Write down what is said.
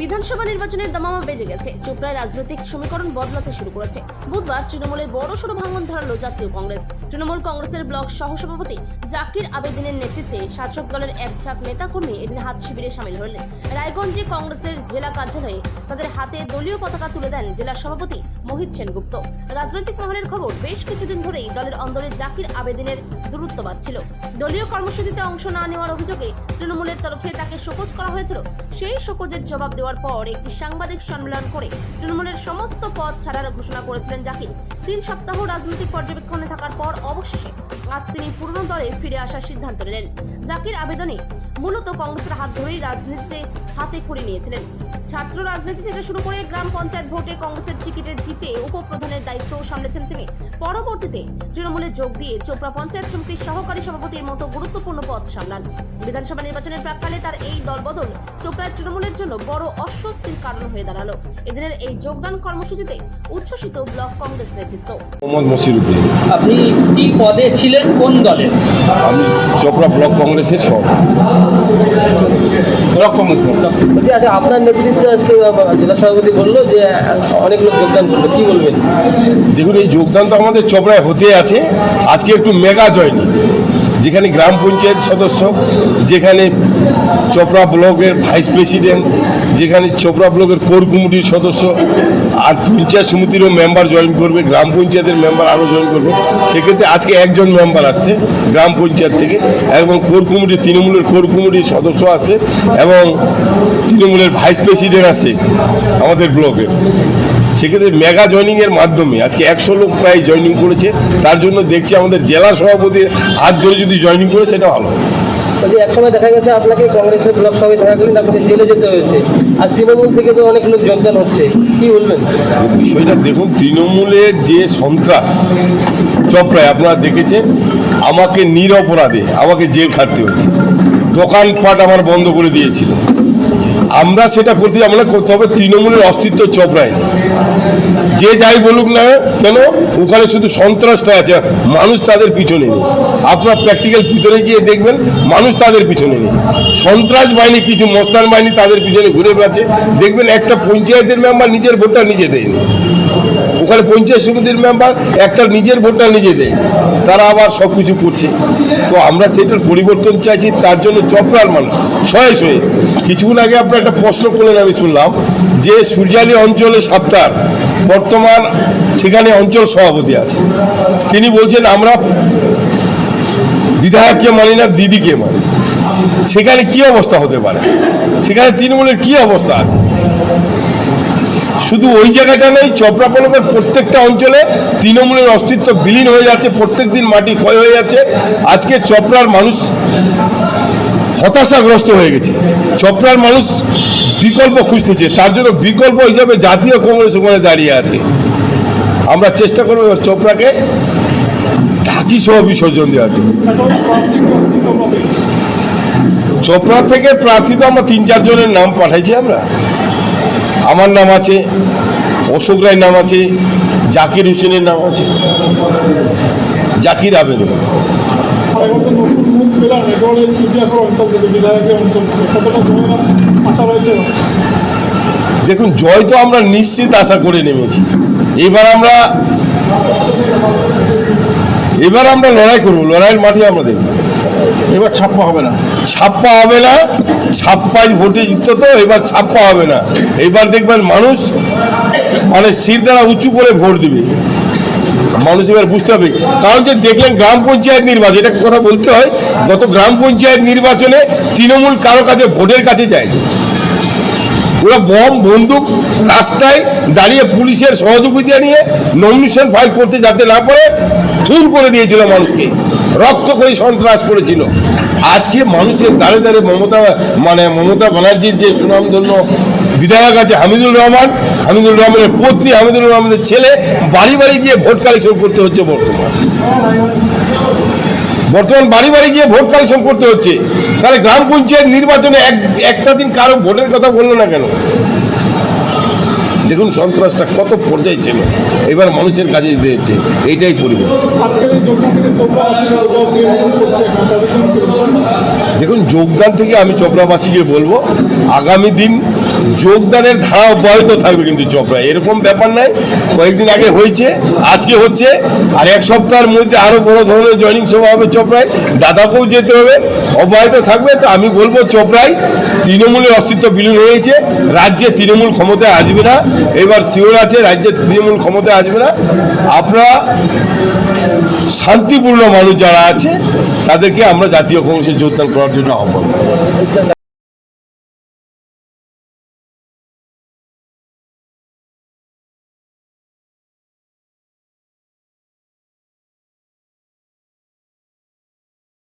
বিধানসভা নির্বাচনের দামামা বেজে গেছে। চোপড়ায় রাজনৈতিক সমীকরণ বদলাতে শুরু করেছে। বুধবার তৃণমূলে বড়সড় ভাঙন ধরালো জাতীয় কংগ্রেস। তৃণমূল কংগ্রেসের ব্লক সহসভাপতি জাকির আবেদিনের নেতৃত্বে শাসক দলের এক ঝাঁক নেতাকর্মী এদিন হাত শিবিরে সামিল হলেন। রায়গঞ্জে কংগ্রেসের জেলা কার্যালয়ে তাদের হাতে দলীয় পতাকা তুলে দেন জেলা সভাপতি মোহিত সেনগুপ্ত। রাজনৈতিক মহলের খবর, বেশ কিছুদিন ধরেই দলের অন্দরে জাকির আবেদিনের দূরত্ব বাড়ছিল। দলীয় কর্মসূচিতে অংশ না নেওয়ার অভিযোগে তৃণমূলের তরফে তাকে শোকজ করা হয়েছিল। সেই শোকজের জবাব দেওয়ার পর একটি সাংবাদিক সম্মেলন করে তৃণমূলের সমস্ত পদ ছাড়ার ঘোষণা করেছিলেন জাকির। 3 সপ্তাহ রাজনৈতিক পর্যবেক্ষণে থাকার পর অবশেষে আজ তিনি পুরনো দলে ফিরে আসার সিদ্ধান্ত নিলেন। জাকির আবেদনে মূলত কংগ্রেসের হাত ধরেই রাজনীতিতে হাতে খড়ি নিয়েছিলেন। ছাত্র রাজনীতি থেকে শুরু করে গ্রাম পঞ্চায়েত ভোটে কংগ্রেসের টিকিটে জিতে উপপ্রধানের দায়িত্ব সামলেছেন তিনি। পরবর্তীতে তৃণমূলে যোগ দিয়ে চোপড়া পঞ্চায়েত সমিতির সহকারী সভাপতির মতো গুরুত্বপূর্ণ পদ সামলান। বিধানসভা নির্বাচনের প্রাক্কালে তার এই দলবদল চোপড়ায় তৃণমূলের জন্য বড় অস্বস্তির কারণ হয়ে দাঁড়ালো। এদিনের এই যোগদান কর্মসূচিতে উচ্ছ্বসিত ব্লক কংগ্রেস নেতৃত্ব। মোহাম্মদ মসিরুদ্দিন। আপনি কি পদে ছিলেন, কোন দলে? আমি চোপড়া ব্লক কংগ্রেসের সভাপতি। আচ্ছা, আপনার নেতৃত্বে আজকে জেলা সভাপতি বললো যে অনেক লোক যোগদান করবে, কি বলবেন? দেখুন, এই যোগদান তো আমাদের চোপড়ায় হতে আছে। আজকে একটু মেগা জয়নি, যেখানে গ্রাম পঞ্চায়েত সদস্য, যেখানে চোপড়া ব্লকের ভাইস প্রেসিডেন্ট, যেখানে চোপড়া ব্লকের কোর কমিটির সদস্য, আর পঞ্চায়েত সমিতিরও মেম্বার জয়েন করবে, গ্রাম পঞ্চায়েতের মেম্বার আরও জয়েন করবে। সেক্ষেত্রে আজকে একজন মেম্বার আসছে গ্রাম পঞ্চায়েত থেকে, এবং কোর কমিটি, তৃণমূলের কোর কমিটির সদস্য আছে, এবং তৃণমূলের ভাইস প্রেসিডেন্ট আছে আমাদের ব্লকের। সেক্ষেত্রে মেগা জয়নিংয়ের মাধ্যমে আজকে 100 লোক প্রায় জয়নিং করেছে। তার জন্য দেখছি আমাদের জেলা সভাপতির হাত ধরে যদি জয়নিং করে সেটা ভালো। এক সময় দেখা গেছে আপনাকে কংগ্রেসের ব্লক সভাপতি থাকাকালীন আপনাকে জেলে যেতে হয়েছে। আজ তৃণমূল থেকে তো অনেক লোক যোগদান হচ্ছে, কি বলবেন? বিষয়টা দেখুন, তৃণমূলের যে সন্ত্রাস চোপড়ায় আপনারা দেখেছেন, আমাকে নিরপরাধে আমাকে জেল খাটতে হয়েছে। দোকানপাট আমার বন্ধ করে দিয়েছিল। আমরা সেটা করতে হবে। তৃণমূলের অস্তিত্ব চোপড়ায় নেই। যে যাই বলুক না কেন, ওখানে শুধু সন্ত্রাসটা আছে, মানুষ তাদের পিছনে নেই। আপনার প্র্যাকটিক্যাল ভিতরে গিয়ে দেখবেন, মানুষ তাদের পিছনে নেই। সন্ত্রাস বাহিনী, কিছু মস্তান বাহিনী তাদের পিছনে ঘুরে বেড়াচ্ছে। দেখবেন একটা পঞ্চায়েতের মেম্বার নিজের ভোটটা নিজে দেয়নি, ওখানে পঞ্চায়েত সমিতির মেম্বার একটা নিজের ভোটটা নিজে দেয়, তারা আবার সব কিছু করছে। তো আমরা সেটার পরিবর্তন চাইছি। তার জন্য চোপড়ার মানুষ শয়ে শয়ে, কিছুক্ষণ আগে আপনার একটা প্রশ্ন করলেন, আমি শুনলাম যে সূর্যালী অঞ্চলে সাপ্তার বর্তমান সেখানে অঞ্চল সভাপতি আছে, তিনি বলছেন আমরা বিধায়ককে মানি না, দিদিকে মানি। সেখানে কি অবস্থা হতে পারে? সেখানে তৃণমূলের কি অবস্থা আছে? শুধু ওই জায়গাটা নেই, চোপড়া ব্লকের প্রত্যেকটা অঞ্চলে তৃণমূলের অস্তিত্ব বিলীন হয়ে যাচ্ছে। প্রত্যেক দিন মাটি ক্ষয় হয়ে যাচ্ছে। আজকে চোপড়ার মানুষ হতাশাগ্রস্ত হয়ে গেছে। চোপড়ার মানুষ বিকল্প খুঁজতেছে, তার জন্য বিকল্প হিসাবে জাতীয় কংগ্রেস ওখানে দাঁড়িয়ে আছে। আমরা চেষ্টা করবো চোপড়াকে ঢাকি সহ বিসর্জন দেওয়ার জন্য। চোপড়া থেকে প্রার্থী তো আমরা 3-4 জনের নাম পাঠাইছি। আমার নাম আছে, অশোক রায়ের নাম আছে, জাকির হোসেনের নাম আছে, জাকির আবেদন। দেখুন, জয় তো আমরা নিশ্চিত আশা করে নেমেছি। এবার আমরা লড়াই করবো, লড়াইয়ের মাঠে আমরা দেখব। এবার ছাপ্পা হবে না, ছাপ্পায় ভোটে জিততো, তো এবার ছাপ্পা হবে না। এবার দেখবেন মানুষ শির দ্বারা উঁচু করে ভোট দিবে। মানুষ এবার বুঝতে হবে। কারণ যে দেখলেন গ্রাম পঞ্চায়েত নির্বাচন, এটা কথা বলতে হয়, গত গ্রাম পঞ্চায়েত নির্বাচনে তৃণমূল কারো কাছে ভোটের কাছে যায়, ওরা বম বন্দুক রাস্তায় দাঁড়িয়ে পুলিশের সহযোগিতা নিয়ে নমিনেশন ফাইল করতে যাতে না পারে খুন করে দিয়েছিল মানুষকে, রক্তক্ষয়ী সন্ত্রাস করেছিল। আজকে মানুষের দ্বারে দ্বারে মমতা ব্যানার্জির যে সুনামধন্য বিধায়ক আছে হামিদুর রহমানের পত্নী, হামিদুর রহমানের ছেলে বাড়ি বাড়ি গিয়ে ভোট কালেকশন করতে হচ্ছে। বর্তমান বাড়ি বাড়ি গিয়ে ভোট কালেকশন করতে হচ্ছে। তাহলে গ্রাম পঞ্চায়েত নির্বাচনে একটা দিন কারো ভোটের কথা বললো না কেন? দেখুন সন্ত্রাসটা কত পর্যায়ে ছিল, এবার মানুষের কাছে দিতে হচ্ছে, এইটাই পরিবর্তন। দেখুন যোগদান থেকে আমি চোপড়াবাসীকে বলবো আগামী দিন যোগদানের ধারা অব্যাহত থাকবে, কিন্তু চোপড়ায় এরকম ব্যাপার নাই কয়েকদিন আগে হয়েছে, আজকে হচ্ছে, আর এক সপ্তাহের মধ্যে আরো বড় ধরনের জয়েনিং সভা হবে চোপড়ায়, দাদাকেও যেতে হবে, অব্যাহত থাকবে। তো আমি বলবো চোপড়ায় তৃণমূলের অস্তিত্ব বিলীন হয়েছে, রাজ্যে তৃণমূল ক্ষমতায় আসবে না, এবার শিওর আছে রাজ্যে তৃণমূল ক্ষমতায় আসবে না। আপনারা শান্তিপূর্ণ মানুষ যারা আছে তাদেরকে আমরা জাতীয় কংগ্রেসে যোগদান করার জন্য আহ্বান করব।